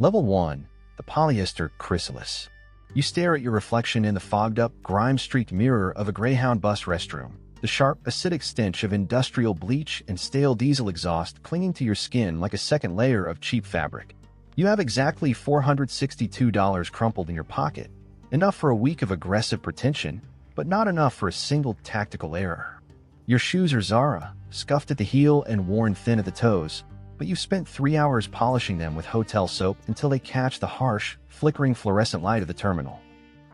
Level 1. The Polyester Chrysalis. You stare at your reflection in the fogged-up, grime-streaked mirror of a Greyhound bus restroom, the sharp, acidic stench of industrial bleach and stale diesel exhaust clinging to your skin like a second layer of cheap fabric. You have exactly $462 crumpled in your pocket, enough for a week of aggressive pretension, but not enough for a single tactical error. Your shoes are Zara, scuffed at the heel and worn thin at the toes, but you've spent 3 hours polishing them with hotel soap until they catch the harsh, flickering fluorescent light of the terminal.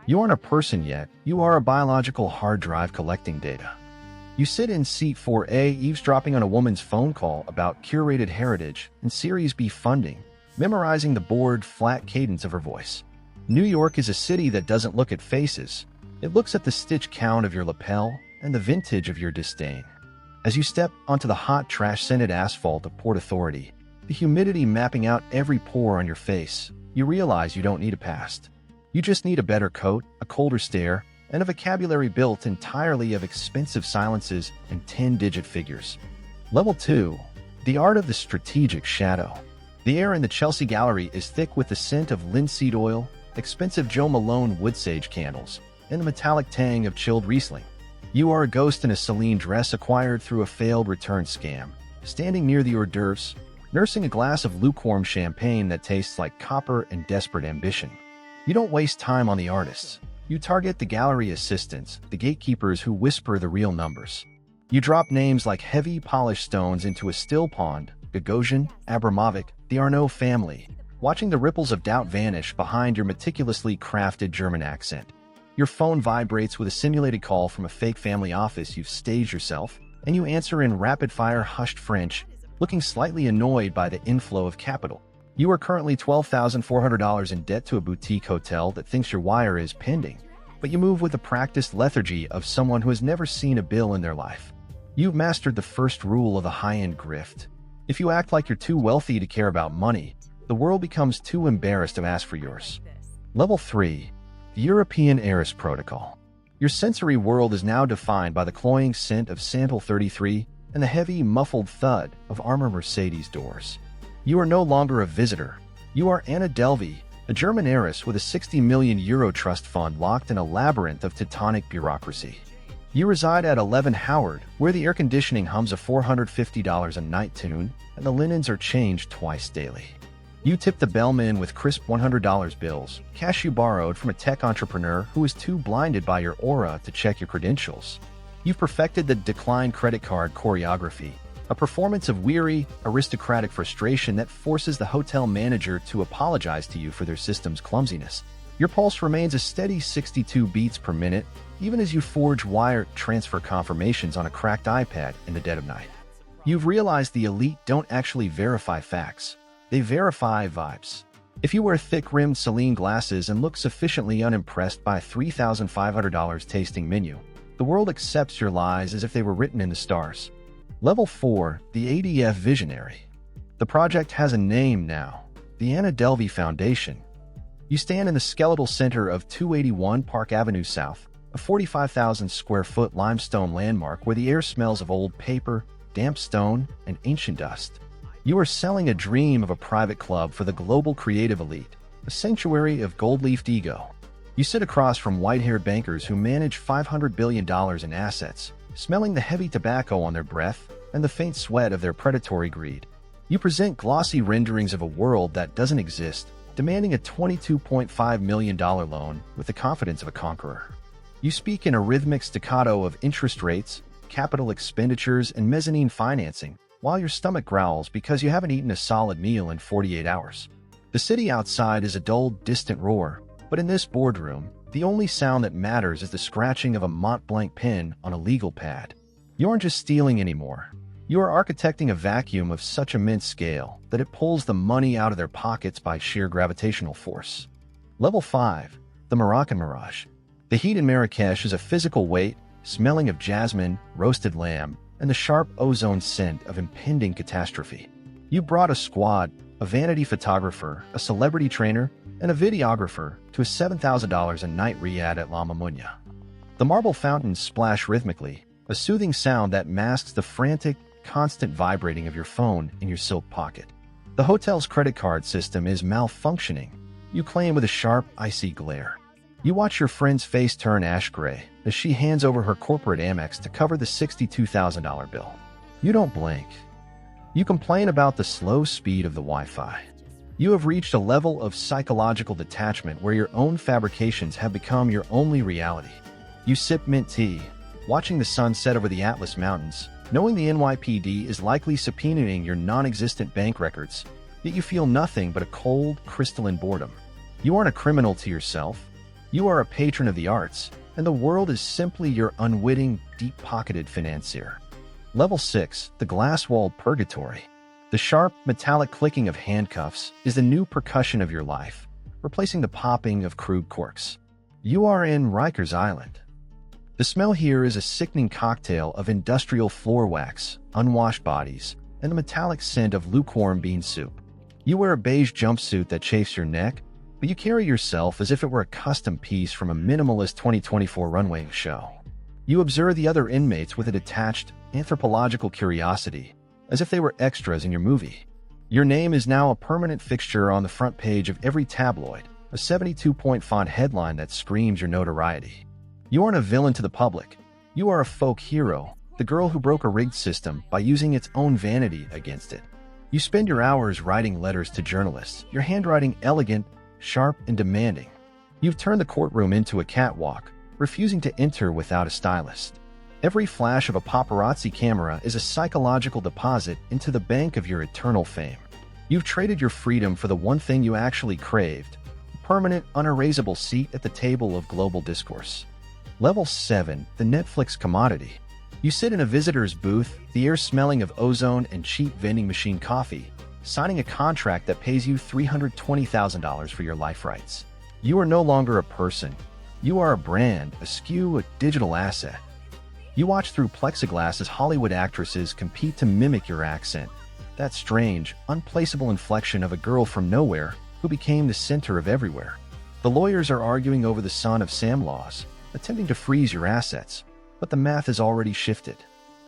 You aren't a person yet, you are a biological hard drive collecting data. You sit in seat 4A eavesdropping on a woman's phone call about curated heritage and Series B funding, memorizing the bored, flat cadence of her voice. New York is a city that doesn't look at faces. It looks at the stitch count of your lapel and the vintage of your disdain. As you step onto the hot, trash-scented asphalt of Port Authority, the humidity mapping out every pore on your face, you realize you don't need a past. You just need a better coat, a colder stare, and a vocabulary built entirely of expensive silences and 10-digit figures. Level 2. The Art of the Strategic Shadow. The air in the Chelsea Gallery is thick with the scent of linseed oil, expensive Joe Malone wood sage candles, and the metallic tang of chilled Riesling. You are a ghost in a Celine dress acquired through a failed return scam, standing near the hors d'oeuvres, nursing a glass of lukewarm champagne that tastes like copper and desperate ambition. You don't waste time on the artists. You target the gallery assistants, the gatekeepers who whisper the real numbers. You drop names like heavy polished stones into a still pond, Gagosian, Abramovic, the Arnault family, watching the ripples of doubt vanish behind your meticulously crafted German accent. Your phone vibrates with a simulated call from a fake family office you've staged yourself, and you answer in rapid-fire hushed French, looking slightly annoyed by the inflow of capital. You are currently $12,400 in debt to a boutique hotel that thinks your wire is pending, but you move with the practiced lethargy of someone who has never seen a bill in their life. You've mastered the first rule of the high-end grift. If you act like you're too wealthy to care about money, the world becomes too embarrassed to ask for yours. Level 3. The European Heiress Protocol. Your sensory world is now defined by the cloying scent of Santal 33 and the heavy, muffled thud of Armor Mercedes doors. You are no longer a visitor. You are Anna Delvey, a German heiress with a 60 million euro trust fund locked in a labyrinth of tectonic bureaucracy. You reside at 11 Howard, where the air conditioning hums a $450 a night tune and the linens are changed twice daily. You tip the bellman with crisp $100 bills, cash you borrowed from a tech entrepreneur who was too blinded by your aura to check your credentials. You've perfected the decline credit card choreography, a performance of weary, aristocratic frustration that forces the hotel manager to apologize to you for their system's clumsiness. Your pulse remains a steady 62 beats per minute, even as you forge wire transfer confirmations on a cracked iPad in the dead of night. You've realized the elite don't actually verify facts. They verify vibes. If you wear thick-rimmed Celine glasses and look sufficiently unimpressed by a $3,500 tasting menu, the world accepts your lies as if they were written in the stars. Level 4. The ADF Visionary. The project has a name now, the Anna Delvey Foundation. You stand in the skeletal center of 281 Park Avenue South, a 45,000-square-foot limestone landmark where the air smells of old paper, damp stone, and ancient dust. You are selling a dream of a private club for the global creative elite, a sanctuary of gold-leafed ego. You sit across from white-haired bankers who manage $500 billion in assets, smelling the heavy tobacco on their breath and the faint sweat of their predatory greed. You present glossy renderings of a world that doesn't exist, demanding a $22.5 million loan with the confidence of a conqueror. You speak in a rhythmic staccato of interest rates, capital expenditures, and mezzanine financing, while your stomach growls because you haven't eaten a solid meal in 48 hours. The city outside is a dull, distant roar, but in this boardroom, the only sound that matters is the scratching of a Mont Blanc pen on a legal pad. You aren't just stealing anymore. You are architecting a vacuum of such immense scale that it pulls the money out of their pockets by sheer gravitational force. Level 5. The Moroccan Mirage. The heat in Marrakesh is a physical weight, smelling of jasmine, roasted lamb, and the sharp ozone scent of impending catastrophe. You brought a squad, a vanity photographer, a celebrity trainer, and a videographer to a $7,000 a night riad at La Mamunya. The marble fountains splash rhythmically, a soothing sound that masks the frantic, constant vibrating of your phone in your silk pocket. The hotel's credit card system is malfunctioning, you claim with a sharp, icy glare. You watch your friend's face turn ash gray as she hands over her corporate Amex to cover the $62,000 bill. You don't blink. You complain about the slow speed of the Wi-Fi. You have reached a level of psychological detachment where your own fabrications have become your only reality. You sip mint tea, watching the sun set over the Atlas Mountains, knowing the NYPD is likely subpoenaing your non-existent bank records, yet you feel nothing but a cold, crystalline boredom. You aren't a criminal to yourself. You are a patron of the arts, and the world is simply your unwitting, deep-pocketed financier. Level 6, the glass-walled purgatory. The sharp, metallic clicking of handcuffs is the new percussion of your life, replacing the popping of crude corks. You are in Rikers Island. The smell here is a sickening cocktail of industrial floor wax, unwashed bodies, and the metallic scent of lukewarm bean soup. You wear a beige jumpsuit that chafes your neck, but you carry yourself as if it were a custom piece from a minimalist 2024 runway show. You observe the other inmates with a detached, anthropological curiosity, as if they were extras in your movie. Your name is now a permanent fixture on the front page of every tabloid, a 72-point font headline that screams your notoriety. You aren't a villain to the public. You are a folk hero, the girl who broke a rigged system by using its own vanity against it. You spend your hours writing letters to journalists, your handwriting elegant, sharp, and demanding. You've turned the courtroom into a catwalk, refusing to enter without a stylist. Every flash of a paparazzi camera is a psychological deposit into the bank of your eternal fame. You've traded your freedom for the one thing you actually craved, a permanent, unerasable seat at the table of global discourse. Level 7, the Netflix commodity. You sit in a visitor's booth, the air smelling of ozone and cheap vending machine coffee, signing a contract that pays you $320,000 for your life rights. You are no longer a person. You are a brand, a SKU, a digital asset. You watch through plexiglass as Hollywood actresses compete to mimic your accent, that strange, unplaceable inflection of a girl from nowhere who became the center of everywhere. The lawyers are arguing over the Son of Sam laws, attempting to freeze your assets, but the math has already shifted.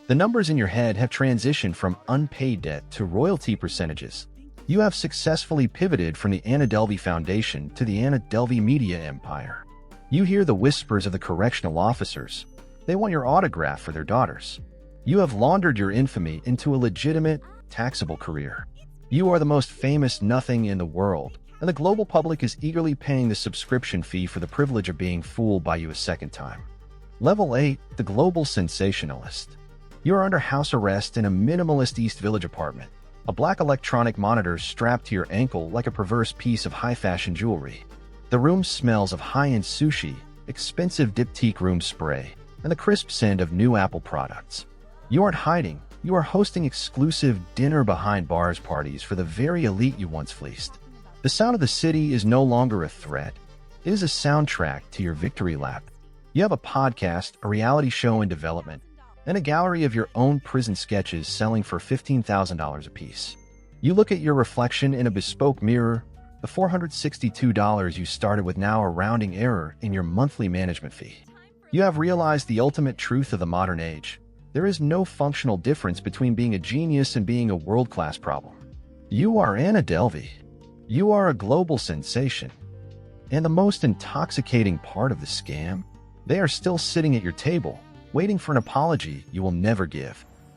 The numbers in your head have transitioned from unpaid debt to royalty percentages. You have successfully pivoted from the Anna Delvey Foundation to the Anna Delvey media empire. You hear the whispers of the correctional officers. They want your autograph for their daughters. You have laundered your infamy into a legitimate, taxable career. You are the most famous nothing in the world, and the global public is eagerly paying the subscription fee for the privilege of being fooled by you a second time. Level 8, the global sensationalist. You are under house arrest in a minimalist East Village apartment, a black electronic monitor strapped to your ankle like a perverse piece of high-fashion jewelry. The room smells of high-end sushi, expensive diptyque room spray, and the crisp scent of new Apple products. You aren't hiding. You are hosting exclusive dinner-behind-bars parties for the very elite you once fleeced. The sound of the city is no longer a threat. It is a soundtrack to your victory lap. You have a podcast, a reality show in development, and a gallery of your own prison sketches selling for $15,000 apiece. You look at your reflection in a bespoke mirror. The $462 you started with now a rounding error in your monthly management fee. You have realized the ultimate truth of the modern age. There is no functional difference between being a genius and being a world-class problem. You are Anna Delvey. You are a global sensation. And the most intoxicating part of the scam? They are still sitting at your table, waiting for an apology you will never give.